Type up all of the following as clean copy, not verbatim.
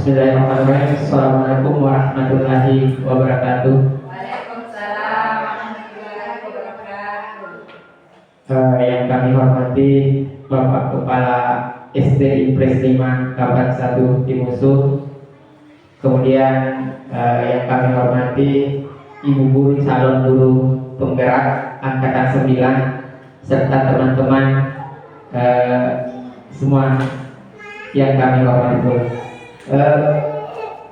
Bismillahirrahmanirrahim. Assalamualaikum warahmatullahi wabarakatuh. Waalaikumsalam warahmatullahi wabarakatuh. Yang kami hormati Bapak Kepala SD Impres 5 Kabar 1 Timusu. Kemudian yang kami hormati Ibu Guru calon guru penggerak Angkatan 9 serta teman-teman semua yang kami hormati.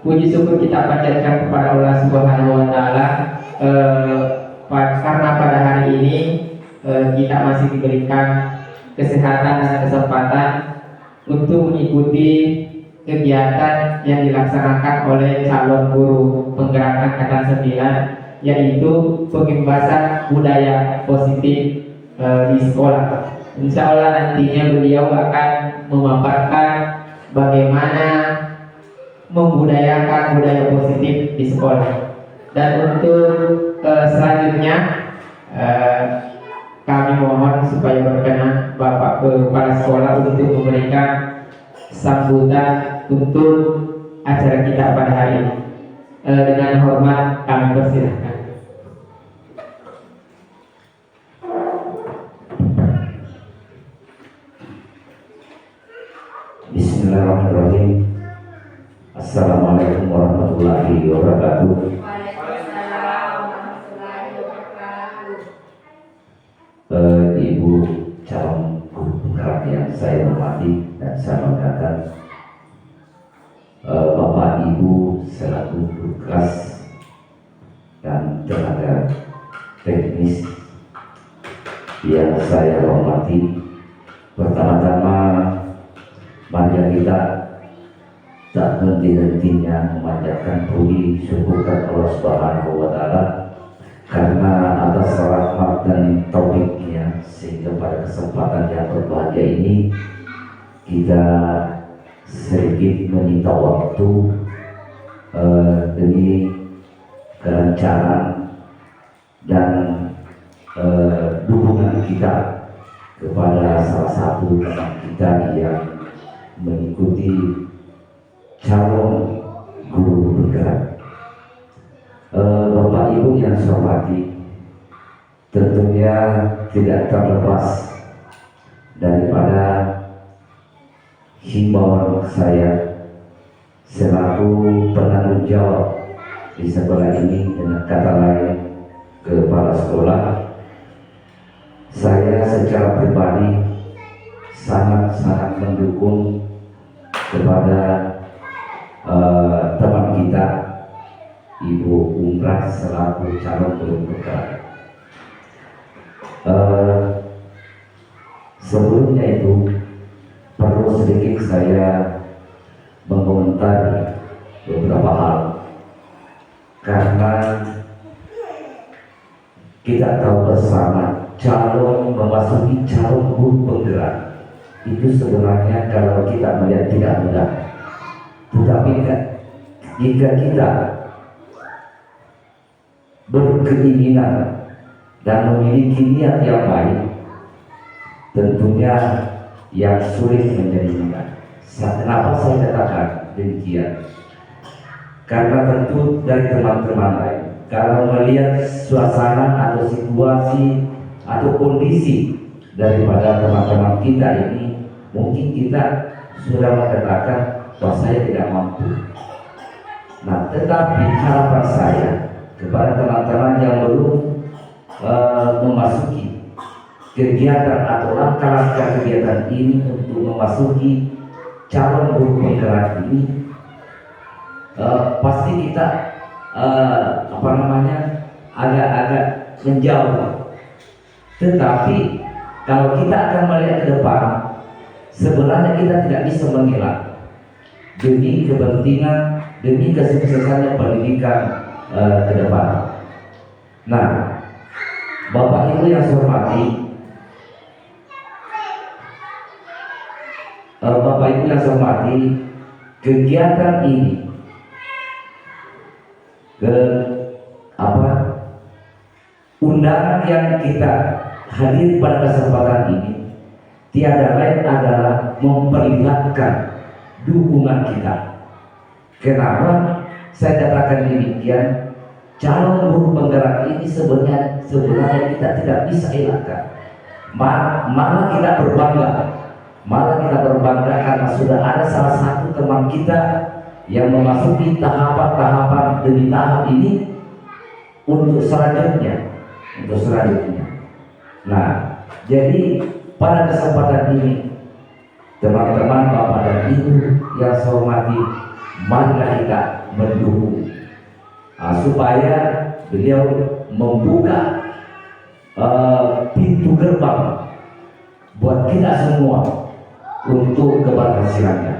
Puji syukur kita panjatkan kepada Allah Subhanahu wa Ta'ala karena pada hari ini kita masih diberikan kesehatan dan kesempatan untuk mengikuti kegiatan yang dilaksanakan oleh calon guru penggerak Angkatan 9, yaitu pengembasan budaya positif di sekolah. Insya Allah nantinya beliau akan memaparkan bagaimana membudayakan budaya positif di sekolah. Dan untuk selanjutnya kami mohon supaya berkenan Bapak Kepala Sekolah untuk memberikan sambutan untuk acara kita pada hari ini. Dengan hormat kami persilahkan. Bismillahirrahmanirrahim. Assalamualaikum warahmatullahi wabarakatuh. Waalaikumsalam warahmatullahi wabarakatuh. Ibu calon guru penggerak yang saya hormati dan saya banggakan, Bapak Ibu selaku guru kelas dan tenaga teknis yang saya hormati, pertama-tama mari kita tak henti-hentinya memanjatkan puji syukurkan Allah Subhanahu wa Ta'ala karena atas rahmat dan taufiknya sehingga pada kesempatan yang berbahagia ini kita sedikit menyita waktu demi kelancaran dan dukungan kita kepada salah satu teman kita yang mengikuti calon guru bergerak. Bapak Ibu yang saya hormati, tentunya tidak terlepas daripada himbauan saya selaku penanggung jawab di sekolah ini, dengan kata lain kepala sekolah. Saya secara pribadi sangat-sangat mendukung kepada teman kita Ibu Umrah selaku calon guru bergerak. Sebelumnya itu perlu sedikit saya mengomentari beberapa hal, karena kita tahu bersama calon memasuki calon guru penggerak itu sebenarnya kalau kita melihat tidak mudah. Tetapi jika kita berkeinginan dan memiliki niat yang baik, tentunya yang sulit menjadi mudah. Kenapa saya katakan demikian? Karena tentu dari teman-teman lain, kalau melihat suasana atau situasi atau kondisi daripada teman-teman kita ini, mungkin kita sudah mengatakan bahwa saya tidak mampu. Nah, tetapi harapan saya kepada teman-teman yang belum memasuki kegiatan atau langkah-langkah kegiatan ini untuk memasuki calon guru penggerak ini, pasti kita agak-agak menjauh. Tetapi kalau kita akan melihat ke depan, sebenarnya kita tidak bisa mengelak demi kepentingan, demi kesuksesannya pendidikan ke depan. Nah, Bapak Ibu yang saya hormati, kegiatan ini undangan yang kita hadir pada kesempatan ini tiada lain adalah memperlihatkan dukungan kita Kenapa saya katakan demikian? Calon guru penggerak ini sebenarnya kita tidak bisa elakkan. Malah kita berbangga karena sudah ada salah satu teman kita yang memasuki tahapan-tahapan demi tahap ini untuk selanjutnya. Nah, jadi pada kesempatan ini teman-teman, bapak dan ibu yang saya hormati, marilah kita mendukung supaya beliau membuka pintu gerbang buat kita semua untuk keberhasilannya.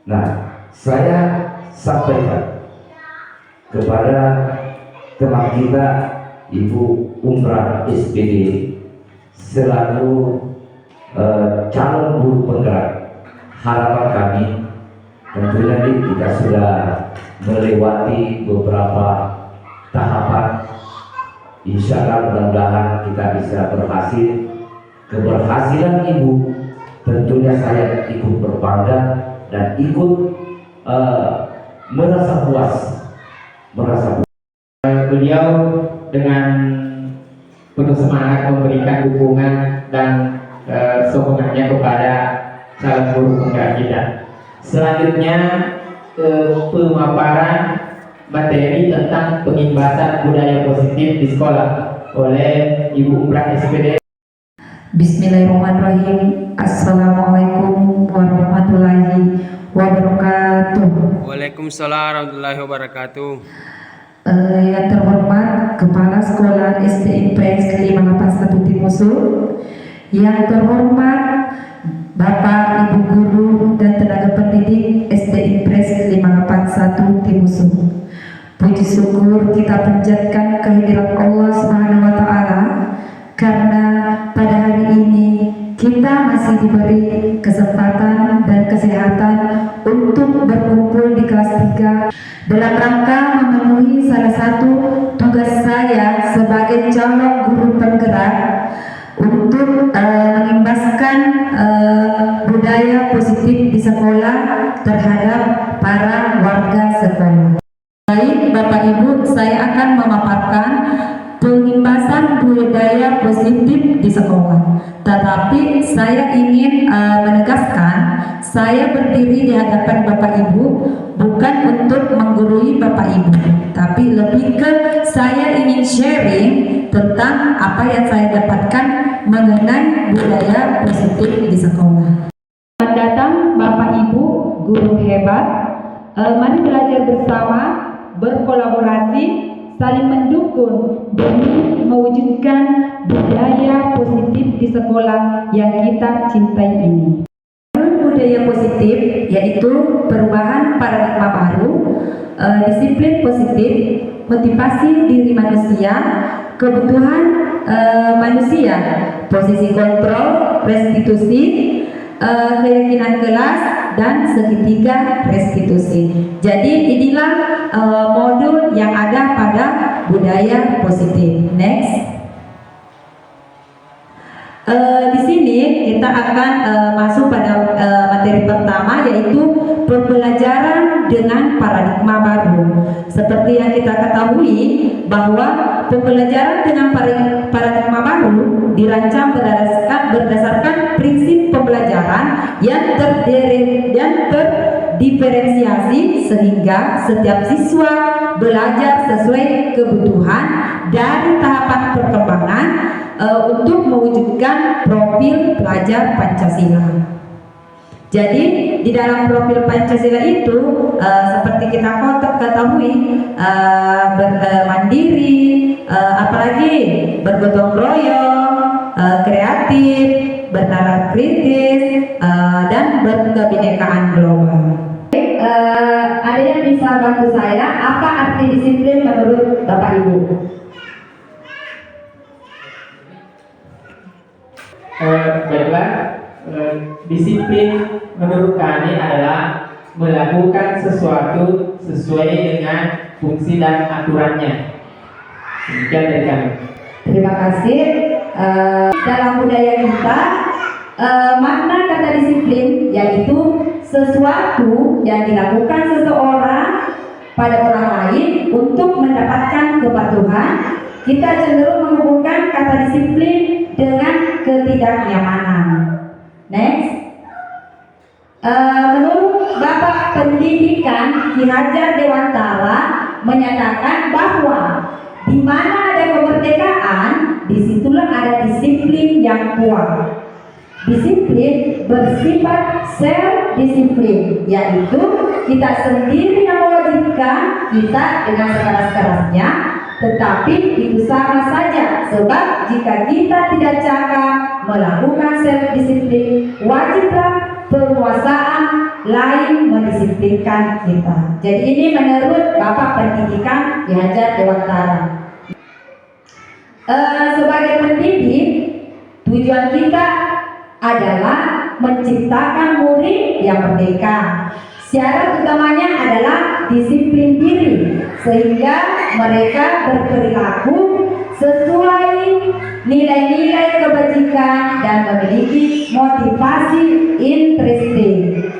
Nah, saya sampaikan kepada teman kita Ibu Umrah SPD selaku calon guru penggerak, harapan kami tentunya kita sudah melewati beberapa tahapan. Insya Allah mudah-mudahan kita bisa berhasil. Keberhasilan Ibu tentunya saya ikut berbangga dan ikut merasa puas. Beliau dengan penuh semangat memberikan dukungan dan sokongannya kepada calon guru penggerak kita. Selanjutnya pemaparan materi tentang pengimbasan budaya positif di sekolah oleh Ibu Umrah SPD. Bismillahirrahmanirrahim. Assalamualaikum warahmatullahi wabarakatuh. Waalaikumsalam warahmatullahi wabarakatuh. Yang terhormat Kepala Sekolah SD IPS 581 Timusu, yang terhormat Bapak Ibu Guru dan tenaga pendidik SD IPS 581 Timusu. Puji syukur kita panjatkan kehadirat Allah Subhanahu wa taala karena pada hari ini kita masih diberi kesempatan dan kesehatan untuk berkumpul di kelas 3 dalam rangka memenuhi salah satu tugas saya sebagai calon guru penggerak untuk mengimbaskan budaya positif di sekolah terhadap para warga sekolah. Baik Bapak Ibu, saya akan memaparkan pengimbasan budaya positif di sekolah. Tetapi saya ingin menegaskan, saya berdiri di hadapan Bapak Ibu bukan untuk menggurui Bapak Ibu, tapi lebih ke saya ingin sharing tentang apa yang saya dapatkan mengenai budaya positif di sekolah. Selamat datang Bapak Ibu, guru hebat. Mari belajar bersama, berkolaborasi, saling mendukung demi mewujudkan budaya positif di sekolah yang kita cintai ini. Budaya positif yaitu perubahan paradigma baru, disiplin positif, motivasi diri manusia, kebutuhan manusia, posisi kontrol, restitusi, keyakinan kelas, dan segitiga restitusi. Jadi inilah modul yang ada pada budaya positif. Next. Di sini kita akan masuk pada materi pertama, yaitu pembelajaran dengan paradigma baru. Seperti yang kita ketahui bahwa pembelajaran dengan paradigma baru dirancang berdasarkan prinsip pembelajaran yang terdiferensiasi sehingga setiap siswa belajar sesuai kebutuhan dari tahapan perkembangan untuk mewujudkan profil pelajar Pancasila. Jadi di dalam profil Pancasila itu seperti kita ketahui mandiri, apalagi bergotong royong, kreatif, bernalar kritis, dan berkebinekaan global. Ada yang bisa bantu saya? Apa arti disiplin menurut Bapak Ibu? Baiklah, disiplin menurut kami adalah melakukan sesuatu sesuai dengan fungsi dan aturannya. Demikian dari kami. Terima kasih. Dalam budaya kita, makna kata disiplin yaitu sesuatu yang dilakukan seseorang pada orang lain untuk mendapatkan kepatuhan, kita cenderung menghubungkan kata disiplin dengan ketidaknyamanan. Next. Menurut Bapak Pendidikan Ki Hajar Dewantara menyatakan bahwa di mana ada kemerdekaan, disitulah ada disiplin yang kuat. Disiplin bersifat self-disiplin, yaitu kita sendiri yang mewajibkan kita dengan sekeras-kerasnya, tetapi itu sama saja, sebab jika kita tidak cakap melakukan self-disiplin, wajiblah penguasaan lain mendisiplinkan kita. Jadi ini menurut Bapak Pendidikan Ki Hajar Dewantara. Sebagai pendidik, tujuan kita adalah menciptakan murid yang merdeka. Syarat utamanya adalah disiplin diri, sehingga mereka berperilaku sesuai nilai-nilai kebajikan dan memiliki motivasi intrinsikik.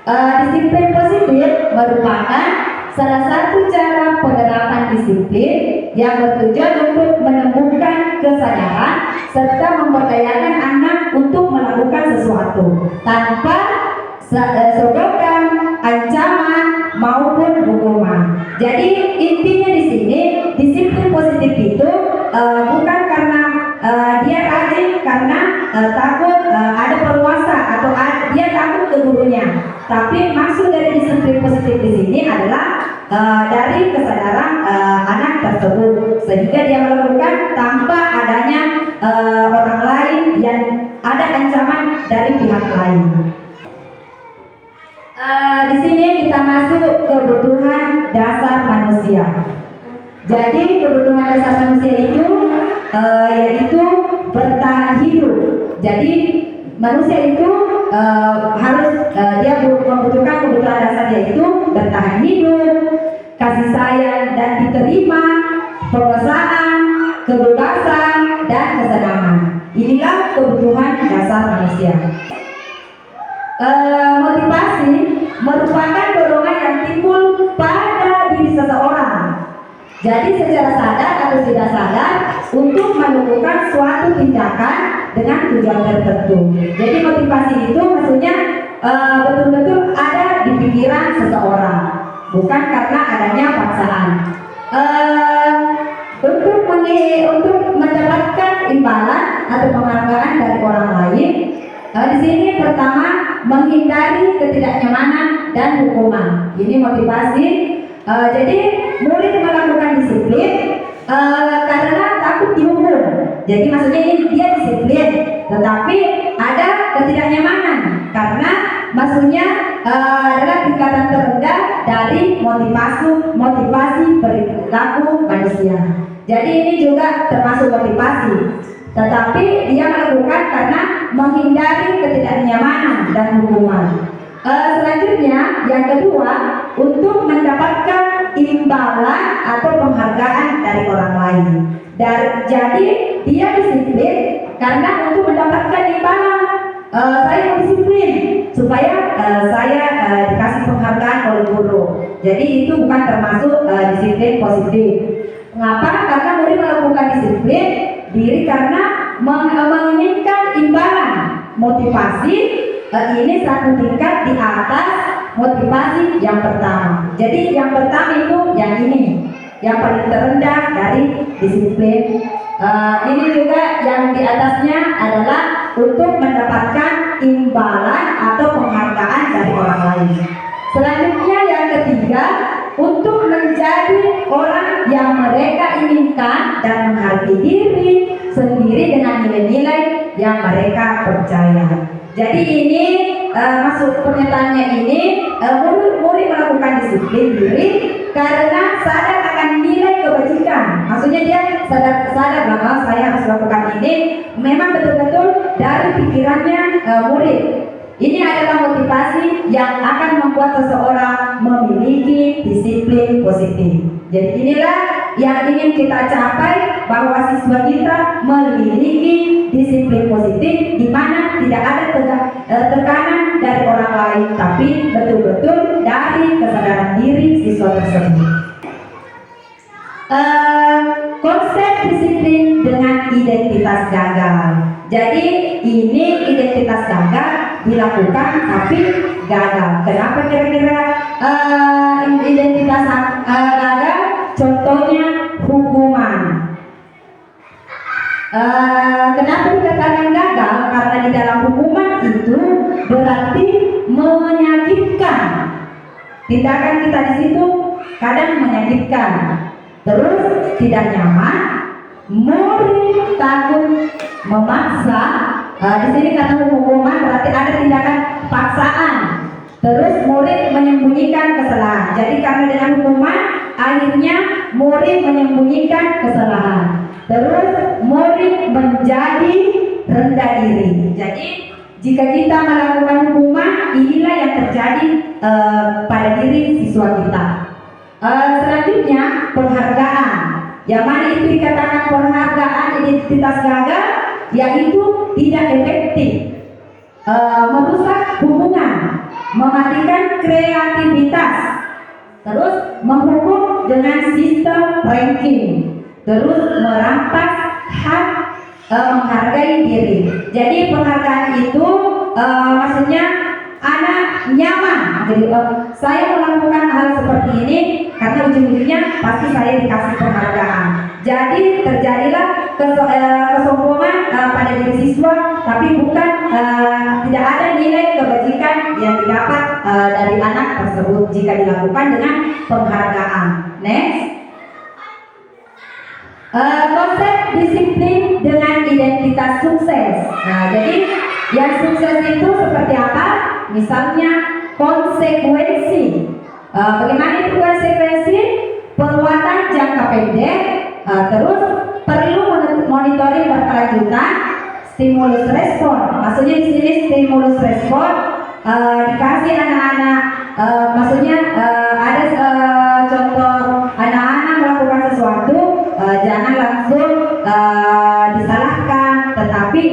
Disiplin positif merupakan salah satu cara penerapan disiplin yang bertujuan untuk menumbuhkan kesadaran serta memberdayakan anak untuk melakukan sesuatu tanpa sogokan, ancaman maupun hukuman. Jadi intinya di sini disiplin positif itu bukan karena dia rajin karena takut ada penguasa atau dia takut ke gurunya, tapi maksud dari disiplin positif di sini adalah dari kesadaran anak tersebut, sehingga dia melakukan tanpa adanya orang lain yang ada ancaman dari pihak lain. Di sini kita masuk kebutuhan dasar manusia. Jadi kebutuhan dasar manusia itu yaitu bertahan hidup. Jadi manusia itu harus dia membutuhkan kebutuhan dasar, yaitu bertahan hidup, kasih sayang dan diterima, penguasaan, kebebasan dan kesenangan. Inilah kebutuhan dasar manusia. Motivasi merupakan dorongan yang timbul pada diri seseorang. Jadi secara sadar atau tidak sadar untuk melakukan suatu tindakan dengan tujuan tertentu. Jadi motivasi itu maksudnya betul-betul ada di pikiran seseorang, bukan karena adanya paksaan. Untuk mendapatkan imbalan atau penghargaan dari orang lain, di sini pertama menghindari ketidaknyamanan dan hukuman. Ini motivasi. Jadi murid melakukan disiplin karena takut dihukum. Jadi maksudnya ini dia disiplin, tetapi ada ketidaknyamanan karena maksudnya adalah tingkatan terendah dari motivasi perilaku manusia. Jadi ini juga termasuk motivasi. Tetapi dia melakukan karena menghindari ketidaknyamanan dan hukuman. Selanjutnya yang kedua, untuk mendapatkan imbalan atau penghargaan dari orang lain. Jadi dia disiplin karena untuk mendapatkan imbalan. Saya mau disiplin supaya saya dikasih penghargaan oleh guru. Jadi itu bukan termasuk disiplin positif. Mengapa? Karena murid melakukan disiplin diri karena menginginkan imbalan. Motivasi ini satu tingkat di atas motivasi yang pertama. Jadi yang pertama itu yang ini, yang paling terendah dari disiplin. Ini juga yang di atasnya adalah untuk mendapatkan imbalan atau penghargaan dari orang lain. Selanjutnya yang ketiga, untuk menjadi orang yang mereka inginkan dan menghargai diri sendiri dengan nilai-nilai yang mereka percaya. Jadi ini masuk pernyataannya ini murid melakukan disiplin diri karena sadar akan nilai kebajikan. Maksudnya dia sadar bahwa saya harus melakukan ini memang betul-betul dari pikirannya murid. Ini adalah motivasi yang akan membuat seseorang memiliki disiplin positif. Jadi inilah yang ingin kita capai, bahwa siswa kita memiliki disiplin positif di mana tidak ada tekanan dari orang lain, tapi Jadi ini identitas gagal dilakukan tapi gagal. Kenapa kira-kira identitas gagal? Contohnya hukuman. Kenapa dikatakan gagal? Karena di dalam hukuman itu berarti menyakitkan. Tindakan kita di situ kadang menyakitkan, terus tidak nyaman, murid takut, memaksa. Di sini kata hukuman berarti ada tindakan paksaan. Terus murid menyembunyikan kesalahan. Jadi karena dengan hukuman akhirnya murid menyembunyikan kesalahan. Terus murid menjadi rendah diri. Jadi jika kita melakukan hukuman, inilah yang terjadi pada diri siswa kita. Selanjutnya penghargaan. Yang mana itu dikatakan penghargaan identitas gagal, yaitu tidak efektif, merusak hubungan, mematikan kreativitas, terus menghukum dengan sistem ranking, terus merampas hak menghargai diri. Jadi penghargaan itu maksudnya anak nyaman. Jadi saya melakukan hal seperti ini karena ujung-ujungnya pasti saya dikasih penghargaan. Jadi terjadilah kesombongan pada diri siswa, tapi bukan tidak ada nilai kebajikan yang didapat dari anak tersebut jika dilakukan dengan penghargaan. Next. Konsep disiplin dengan identitas sukses. Nah, jadi yang sukses itu seperti apa? Misalnya konsekuensi. Bagaimana itu konsekuensi? Penguatan jangka pendek, terus perlu monitoring berkelanjutan, stimulus respon. Maksudnya di sini stimulus respon dikasih anak-anak, maksudnya ada contoh anak-anak melakukan sesuatu, jangan langsung disalahkan, tetapi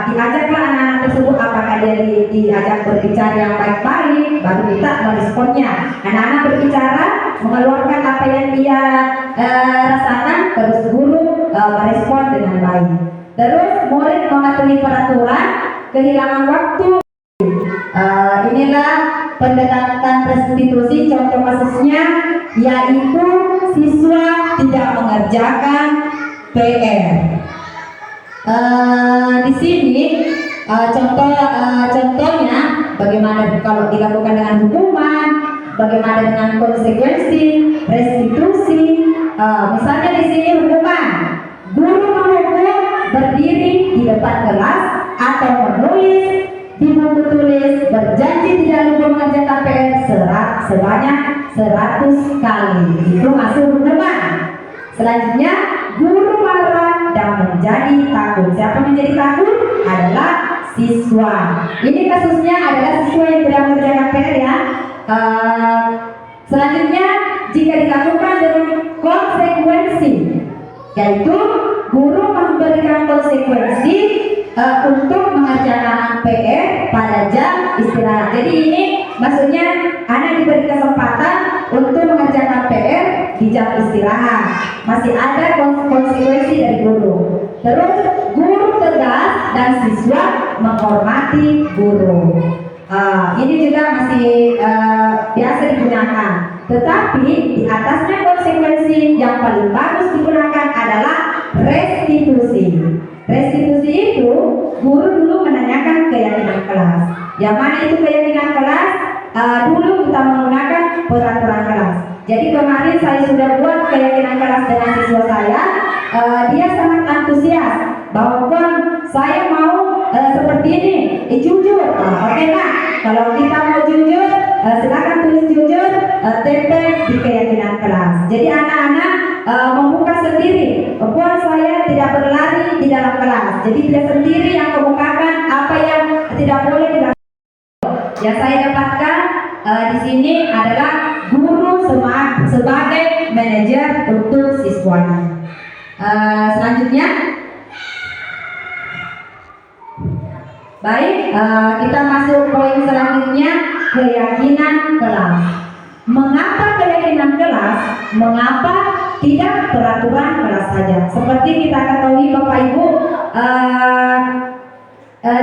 diajaklah anak-anak tersebut apakah dia diajak berbicara yang baik-baik, baru kita meresponnya. Anak-anak berbicara, mengeluarkan apa yang dia rasakan, terus guru merespon dengan baik. Terus murid mematuhi peraturan, kehilangan waktu. Inilah pendekatan restitusi. Contoh kasusnya yaitu siswa tidak mengerjakan PR. Di sini contohnya bagaimana kalau dilakukan dengan hukuman, bagaimana dengan konsekuensi, restitusi. Misalnya di sini hukuman, guru menghukum berdiri di depan kelas atau menulis di buku tulis berjanji tidak lupa mengerjakan PR sebanyak 100 kali. Itu masuk hukuman. Selanjutnya guru marah dan menjadi takut. Siapa menjadi takut? Adalah siswa. Ini kasusnya adalah siswa yang tidak mengerjakan PR ya. Selanjutnya jika dilakukan dengan konsekuensi, yaitu guru memberikan konsekuensi untuk mengerjakan PR pada jam istirahat. Jadi ini maksudnya anak diberi kesempatan untuk mengerjakan PR di jam istirahat. Masih ada konsekuensi dari guru. Terus guru tegas dan siswa menghormati guru. Ini juga masih biasa digunakan. Tetapi di atasnya konsekuensi yang paling bagus digunakan adalah restitusi. Restitusi itu guru dulu menanyakan keyakinan kelas. Yang mana itu keyakinan kelas? Dulu kita menggunakan peraturan kelas. Jadi kemarin saya sudah buat keyakinan kelas dengan siswa saya. Dia sangat antusias bahwa saya mau seperti ini, jujur. Oke Pak, kalau kita mau jujur, silakan tulis jujur, tempel di keyakinan kelas. Jadi anak-anak membuka sendiri. Puan saya tidak berlari di dalam kelas. Jadi dia sendiri yang mengemukakan apa yang tidak boleh dilakukan. Yang saya dapatkan di sini adalah guru sebagai manajer untuk siswanya. Selanjutnya, baik, kita masuk poin selanjutnya, keyakinan kelas. Mengapa keyakinan kelas? Mengapa tidak peraturan kelas saja? Seperti kita ketahui Bapak Ibu,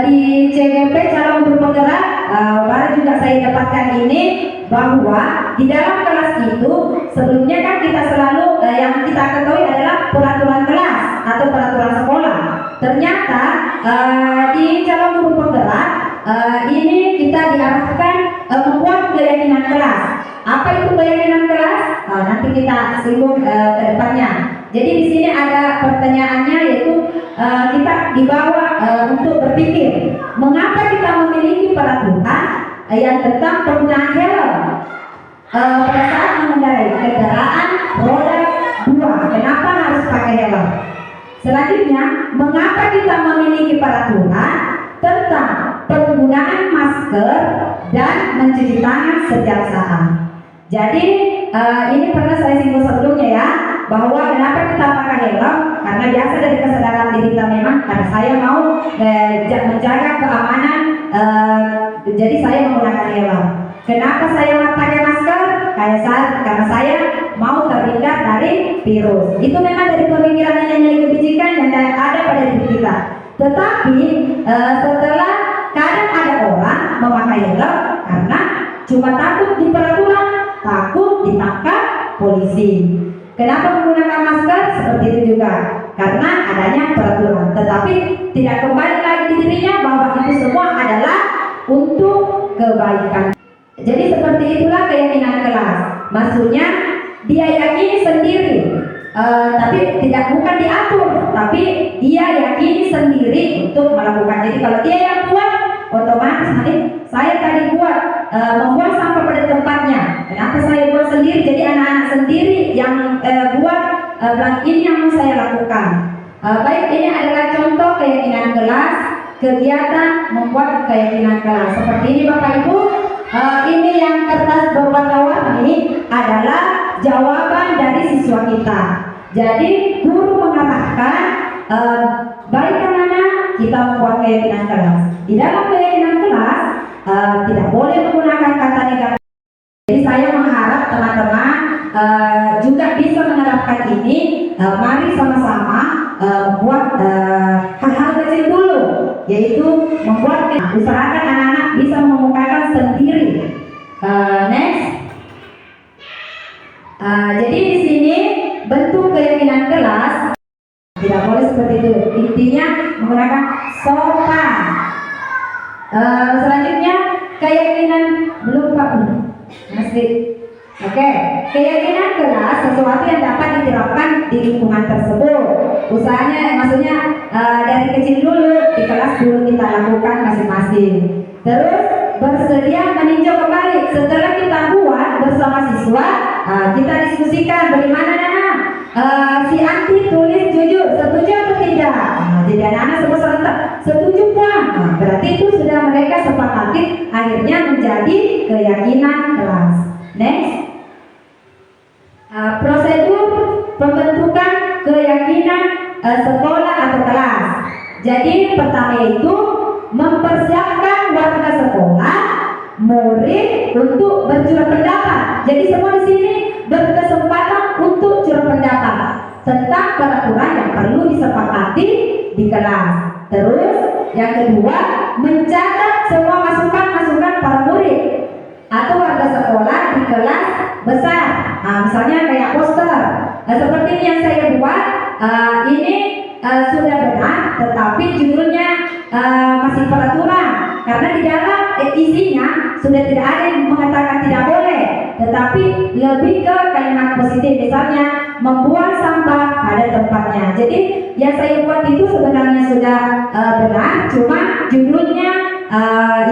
di CGP calon guru penggerak baru juga saya dapatkan ini, bahwa di dalam kelas itu sebelumnya kan kita selalu yang kita ketahui adalah peraturan kelas atau peraturan sekolah. Ternyata di calon guru penggerak ini kita diarahkan membuat keyakinan kelas. Apa itu keyakinan kelas? Nanti kita singgung ke depannya. Jadi di sini ada pertanyaannya, yaitu kita dibawa untuk berpikir mengapa kita memiliki peraturan yang tentang penggunaan helm pada saat mengendarai kendaraan roda 2. Kenapa harus pakai helm? Selanjutnya, mengapa kita memiliki peraturan tentang penggunaan masker dan mencuci tangan setiap saat? Jadi ini pernah saya singgung sebelumnya ya, bahwa kenapa kita pakai helm, karena biasa dari kesadaran diri kita memang, karena saya mau menjaga keamanan, jadi saya menggunakan helm. Kenapa saya pakai masker? Karena saya mau terhindar dari virus. Itu memang dari pemikiran yang kebijakan yang ada pada diri kita. Tetapi setelah kadang ada orang memakai helm karena cuma takut di peraturan, takut ditangkap polisi. Kenapa menggunakan masker? Seperti itu juga, karena adanya peraturan. Tetapi tidak kembali lagi di dirinya bahwa itu semua adalah untuk kebaikan. Jadi seperti itulah keyakinan kelas. Maksudnya dia yakini sendiri, tapi bukan diatur, tapi dia yakini sendiri untuk melakukan. Jadi kalau dia yang buat, otomatis nanti saya tadi membuang sampah pada tempatnya. Kenapa saya buat sendiri? Jadi anak-anak sendiri yang buat ini yang mau saya lakukan. Baik, ini adalah contoh keyakinan kelas, kegiatan membuat keyakinan kelas. Seperti ini Bapak Ibu. Ini yang kertas berwarna-warni adalah jawaban dari siswa kita. Jadi guru mengatakan, baik anak-anak, kita membuat keyakinan kelas. Di dalam keyakinan kelas tidak boleh menggunakan kata negatif. Jadi saya mengharap teman-teman juga bisa menerapkan ini. Mari sama-sama membuat hal-hal kecil dulu, yaitu membuat usahakan anak-anak bisa memukakan sendiri. Next. Jadi di sini bentuk keyakinan kelas tidak boleh seperti itu. Intinya menggunakan sopan. Selanjutnya keyakinan belum Pak masih. Oke, keyakinan kelas sesuatu yang dapat diterapkan di lingkungan tersebut. Usahanya, maksudnya dari kecil dulu, di kelas dulu kita lakukan masing-masing. Terus bersedia meninjau kembali setelah kita buat bersama siswa. Kita diskusikan bagaimana Nana. Si Anti tulis jujur, setuju atau tidak? Jadi anak-anak semua serentak setuju Puan. Berarti itu sudah mereka sepakati, akhirnya menjadi keyakinan kelas. Next. Prosedur pembentukan keyakinan sekolah atau kelas. Jadi pertama itu mempersiapkan warga sekolah, murid untuk bercurah pendapat. Jadi semua di sini berkesempatan untuk curah pendapat tentang peraturan yang perlu disepakati di kelas. Terus yang kedua, mencatat semua masukan-masukan para murid atau warga sekolah di kelas besar. Misalnya kayak poster seperti ini yang saya buat. Ini sudah benar, tetapi judulnya masih peraturan, karena di dalam isinya sudah tidak ada yang mengatakan tidak boleh, tetapi lebih ke kalimat positif, misalnya membuang sampah pada tempatnya. Jadi yang saya buat itu sebenarnya sudah benar, cuma judulnya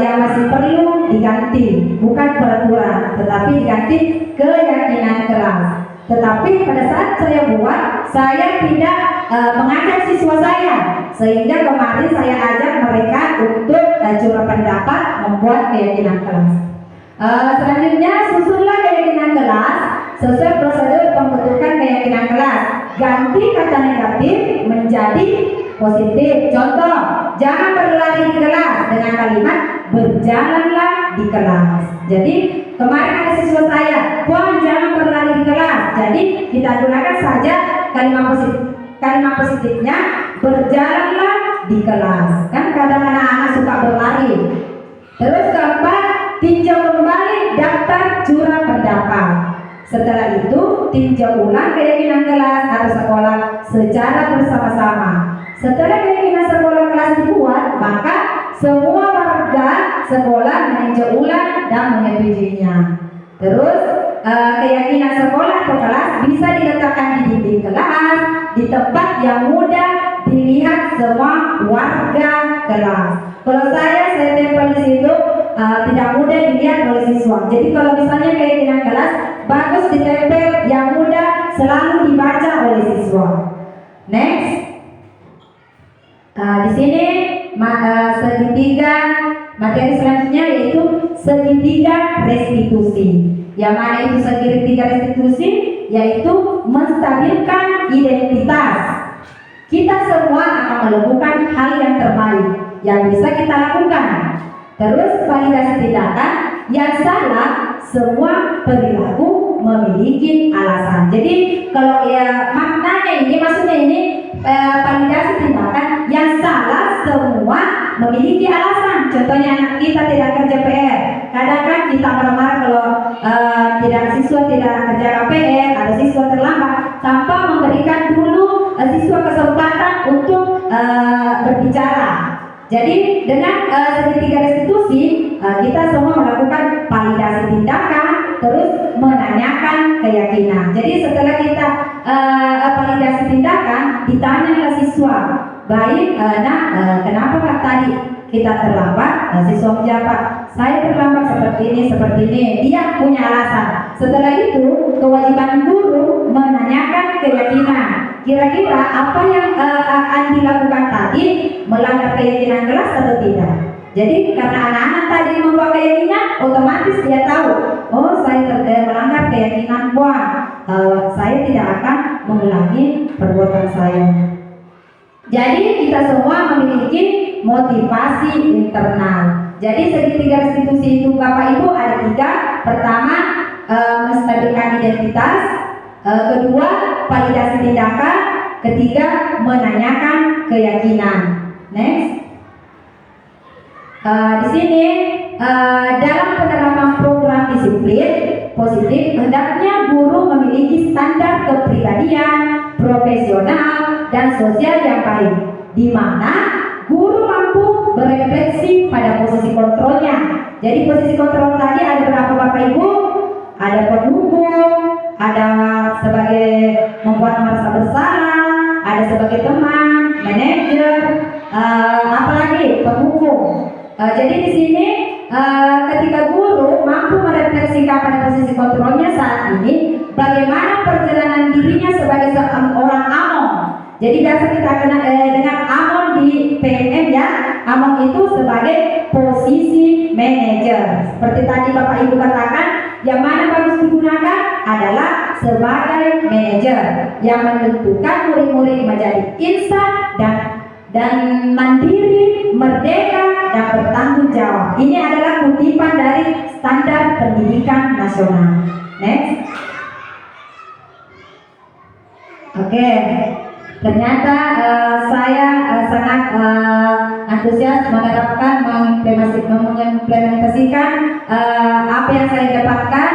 yang masih perlu diganti, bukan peraturan, tetapi diganti keyakinan kelas. Tetapi pada saat saya buat, saya tidak mengajak siswa saya, sehingga kemarin saya ajak mereka untuk curah pendapat membuat keyakinan kelas. Selanjutnya susunlah keyakinan kelas sesuai prosedur pembentukan keyakinan kelas. Ganti kata negatif menjadi positif. Contoh, jangan berlari di kelas dengan kalimat berjalanlah di kelas. Jadi kemarin ada siswa saya, Puan jangan berlari di kelas. Jadi kita gunakan saja kalimat positifnya berjalanlah di kelas. Kan kadang anak-anak suka berlari. Terus keempat, tinjau kembali daftar curah pendapat. Setelah itu, tinjau ulang keyakinan kelas atau sekolah secara bersama-sama. Setelah keyakinan sekolah kelas dibuat, maka semua warga sekolah meninjau ulang dan menyetujuinya. Terus keyakinan sekolah atau kelas bisa diletakkan di dinding kelas, di tempat yang mudah dilihat semua warga kelas. Kalau saya tempel di situ tidak mudah dilihat oleh siswa. Jadi kalau misalnya keyakinan kelas bagus ditempel yang mudah selalu dibaca oleh siswa. Next, di sini segitiga materi selanjutnya yaitu segitiga restitusi. Yang mana itu segitiga restitusi? Yaitu menstabilkan identitas. Kita semua akan melakukan hal yang terbaik yang bisa kita lakukan. Terus validasi tindakan yang salah, semua perilaku memiliki alasan. Jadi kalau ya maknanya ini maksudnya ini validasi tindakan yang salah semua memiliki alasan. Contohnya anak kita tidak kerja PR. Kadang kan kita marah-marah kalau siswa tidak kerja PR atau siswa terlambat tanpa memberikan dulu siswa kesempatan untuk berbicara. Jadi dengan segitiga restitusi kita semua melakukan validasi tindakan, terus menanyakan keyakinan. Jadi setelah kita validasi tindakan, ditanya siswa, baik, kenapa Pak tadi kita terlambat? Siswa menjawab, saya terlambat seperti ini. Dia punya alasan. Setelah itu kewajiban guru menanyakan keyakinan. Kira-kira apa yang akan dilakukan tadi melanggar keyakinan kelas atau tidak? Jadi karena anak-anak tadi membawa keyakinan, otomatis dia tahu, oh saya melanggar keyakinan saya tidak akan mengulangi perbuatan saya. Jadi kita semua memiliki motivasi internal. Jadi segitiga restitusi itu Bapak Ibu ada 3. Pertama, menstabilkan identitas. Kedua, validasi tindakan. Ketiga, menanyakan keyakinan. Next. Di sini dalam penerapan program disiplin positif, hendaknya guru memiliki standar kepribadian, profesional, dan sosial yang baik, di mana guru mampu berefleksi pada posisi kontrolnya. Jadi posisi kontrol tadi ada berapa Bapak Ibu? Ada penghukum, ada sebagai membuat merasa bersalah, ada sebagai teman, manajer, apalagi penghukum. Jadi di sini ketika guru mampu merefleksikan pada posisi kontrolnya saat ini, bagaimana perjalanan dirinya sebagai seorang among. Jadi biasa kita kenal dengan among di PNM ya. Among itu sebagai posisi manajer. Seperti tadi Bapak Ibu katakan, yang mana harus digunakan adalah sebagai manajer yang menentukan murid-murid menjadi insan dan mandiri, merdeka, dan bertanggung jawab. Ini adalah kutipan dari Standar Pendidikan Nasional. Next. Oke. Ternyata saya sangat antusias menerapkan, mengimplementasikan apa yang saya dapatkan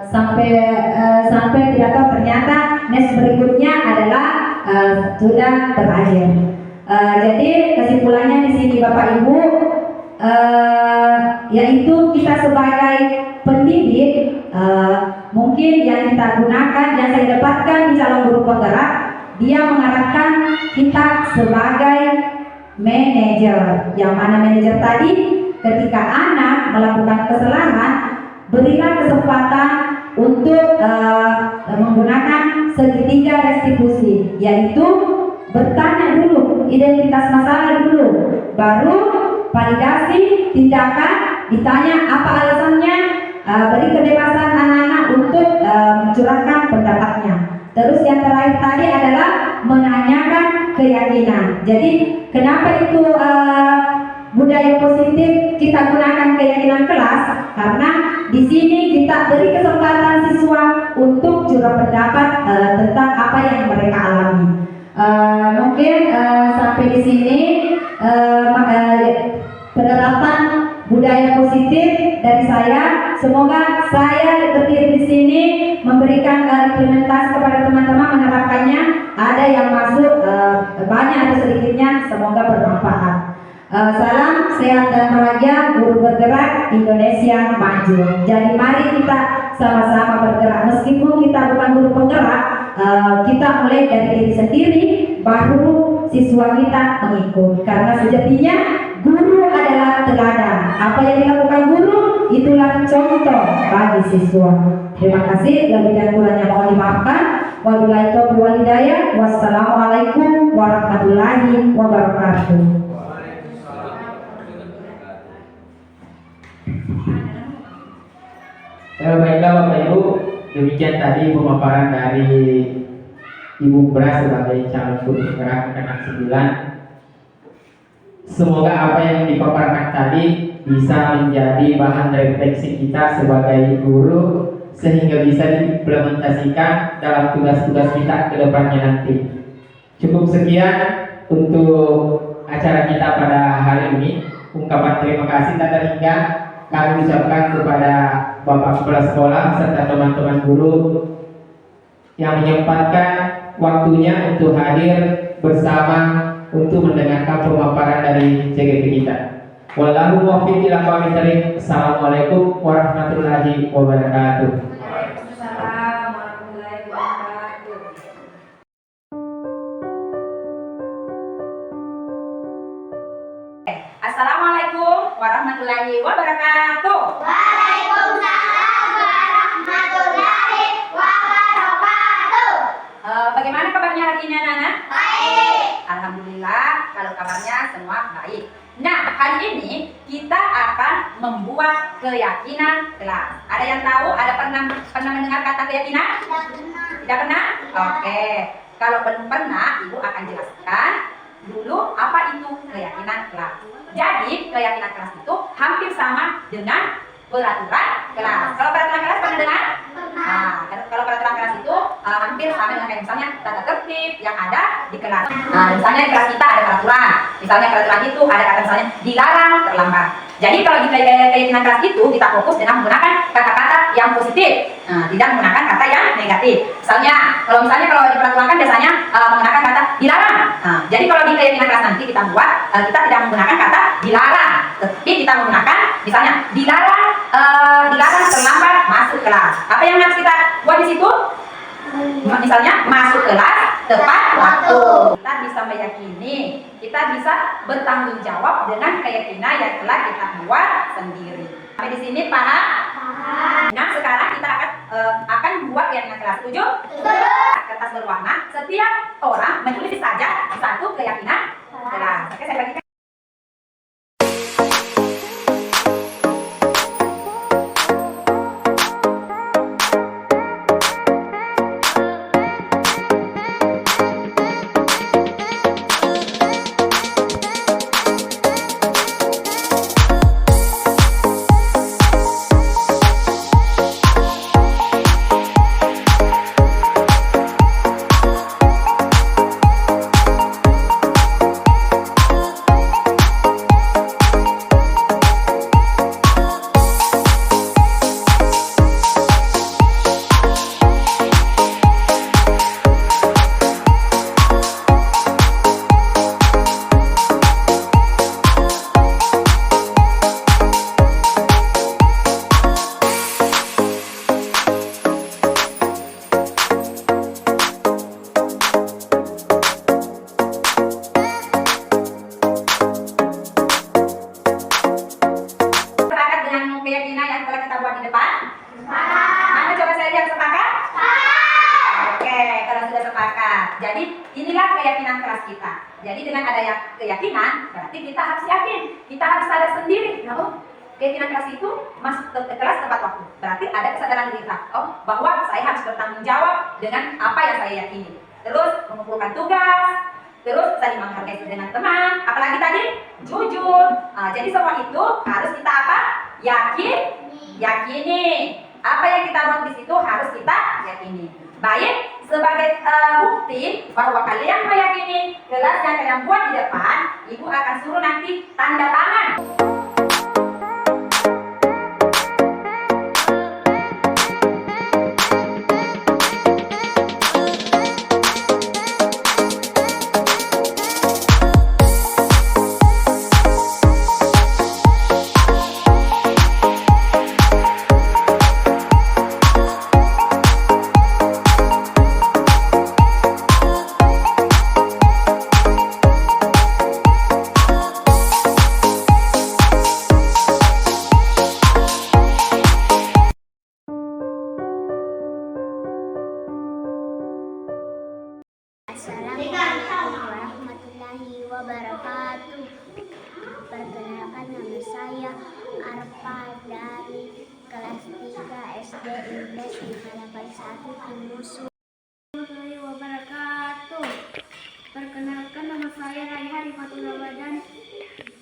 sampai tidak tahu ternyata next berikutnya adalah sudah berakhir. Jadi kesimpulannya di sini Bapak Ibu, yaitu kita sebagai pendidik mungkin yang kita gunakan, yang saya dapatkan di calon guru penggerak, dia mengarahkan kita sebagai manajer. Yang mana manajer tadi, ketika anak melakukan kesalahan, berilah kesempatan untuk menggunakan segitiga restitusi, yaitu bertanya dulu identitas masalah dulu, baru validasi tindakan, ditanya apa alasannya, beri kebebasan anak-anak untuk mencurahkan pendapatnya. Terus yang terakhir tadi adalah menanyakan keyakinan. Jadi kenapa itu budaya positif kita gunakan keyakinan kelas? Karena di sini kita beri kesempatan siswa untuk curah pendapat tentang apa yang mereka alami. Mungkin sampai di sini penerapan budaya positif dari saya. Semoga saya berdiri di sini memberikan implementasi kepada teman-teman menerapkannya. Ada yang masuk banyak atau sedikitnya, semoga bermanfaat. Salam sehat dan bahagia, guru bergerak Indonesia maju. Jadi mari kita sama-sama bergerak. Meskipun kita bukan guru penggerak, kita mulai dari diri sendiri, baru siswa kita mengikut. Karena sejatinya guru adalah teladan. Apa yang dilakukan guru itulah contoh bagi siswa. Terima kasih. Lebih dan kurangnya mohon dimaafkan. Wabillahi taufiq wal hidayah. Wassalamualaikum warahmatullahi wabarakatuh. Baiklah Bapak Ibu, demikian tadi pemaparan dari Ibu Bra sebagai calon guru penggerak anak 9. Semoga apa yang dipaparkan tadi bisa menjadi bahan refleksi kita sebagai guru sehingga bisa diimplementasikan dalam tugas-tugas kita ke depannya nanti. Cukup sekian untuk acara kita pada hari ini. Ungkapan terima kasih tak terhingga kami ucapkan kepada Bapak Kepala Sekolah serta teman-teman guru yang menyempatkan waktunya untuk hadir bersama untuk mendengarkan pemaparan dari CGP kita. Wallahu muwaffiq ila aqwamit thoriq. Assalamualaikum warahmatullahi wabarakatuh. Waalaikumsalam warahmatullahi wabarakatuh. Assalamualaikum warahmatullahi wabarakatuh. Bagaimana kabarnya hari ini anak-anak? Baik. Alhamdulillah kalau kabarnya semua baik. Nah, hari ini kita akan membuat keyakinan kelas. Ada yang tahu? Ada pernah mendengar kata keyakinan? Tidak pernah? Oke. Kalau belum pernah, Ibu akan jelaskan dulu apa itu keyakinan kelas. Jadi, keyakinan kelas itu hampir sama dengan peraturan kelas. Kalau peraturan kelas pernah dengar? Nah, kalau peraturan kelas itu hampir sama dengan kayak misalnya tata tertib yang ada di kelas. Nah, misalnya di kelas kita ada peraturan. Misalnya peraturan itu ada kata misalnya dilarang terlambat. Jadi kalau di keyakinan kelas itu kita fokus dengan menggunakan kata-kata yang positif, tidak menggunakan kata yang negatif. Kalau misalnya di peraturan kan biasanya menggunakan kata dilarang. Nah, jadi kalau di keyakinan kelas nanti kita buat, kita tidak menggunakan kata dilarang, tapi kita menggunakan misalnya dilarang terlambat masuk kelas. Apa yang harus kita buat di situ? Misalnya masuk kelas tepat waktu. Kita bisa meyakini, kita bisa bertanggung jawab dengan keyakinan yang telah kita buat sendiri. Sampai di sini paham? Nah, sekarang kita akan buat keyakinan kelas. Setuju? Kertas berwarna. Setiap orang menulis saja satu keyakinan kelas. Oke, saya bagikan. Jadi inilah keyakinan kelas kita. Jadi dengan adanya keyakinan, berarti kita harus yakin, kita harus sadar sendiri. Keyakinan kelas itu masuk ke kelas tepat waktu. Berarti ada kesadaran diri kita, bahwa saya harus bertanggung jawab dengan apa yang saya yakini. Terus mengumpulkan tugas, terus saling menghargai dengan teman, apalagi tadi jujur. Jadi semua itu harus kita apa? Yakini. Apa yang kita buat di situ harus kita yakini. Baik. Sebagai bukti bahwa kalian meyakini gelas yang kalian buat di depan, ibu akan suruh nanti tanda tangan. Assalamualaikum warahmatullahi wabarakatuh. Perkenalkan, nama saya Arfa dari kelas 3 SD Inggris 581 Timusu. Warahmatullahi wabarakatuh. Perkenalkan, nama saya Raihan Rifatul Ramadan,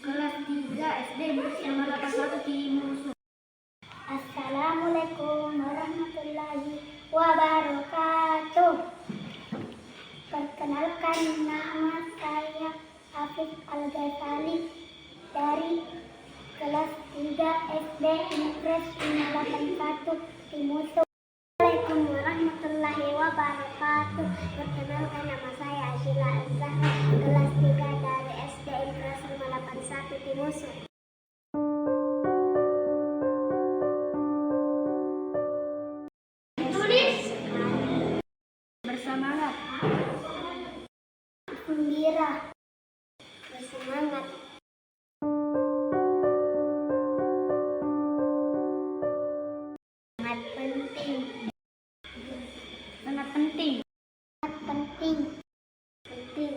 kelas 3 SD Inggris 581 Timusu. Assalamualaikum warahmatullahi wabarakatuh. Perkenalkan, nama saya Hafiz Al-Ghazali dari kelas 3 SD Inggris 581 Timusu. Assalamualaikum warahmatullahi wabarakatuh. Perkenalkan, nama saya Ashila Az-Zahra, kelas 3 dari SD Inggris 581 Timusu. Bersemangat. Gembira. Bersemangat. Sangat penting. Sangat penting. Sangat penting. Penting.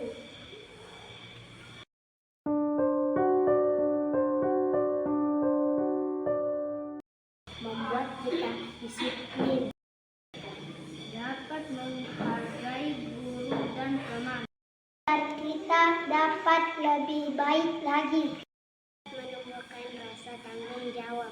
Membuat kita disiplin. Dapat menghargai guru dan teman. Agar kita dapat lebih baik lagi. Menumbuhkan rasa tanggung jawab.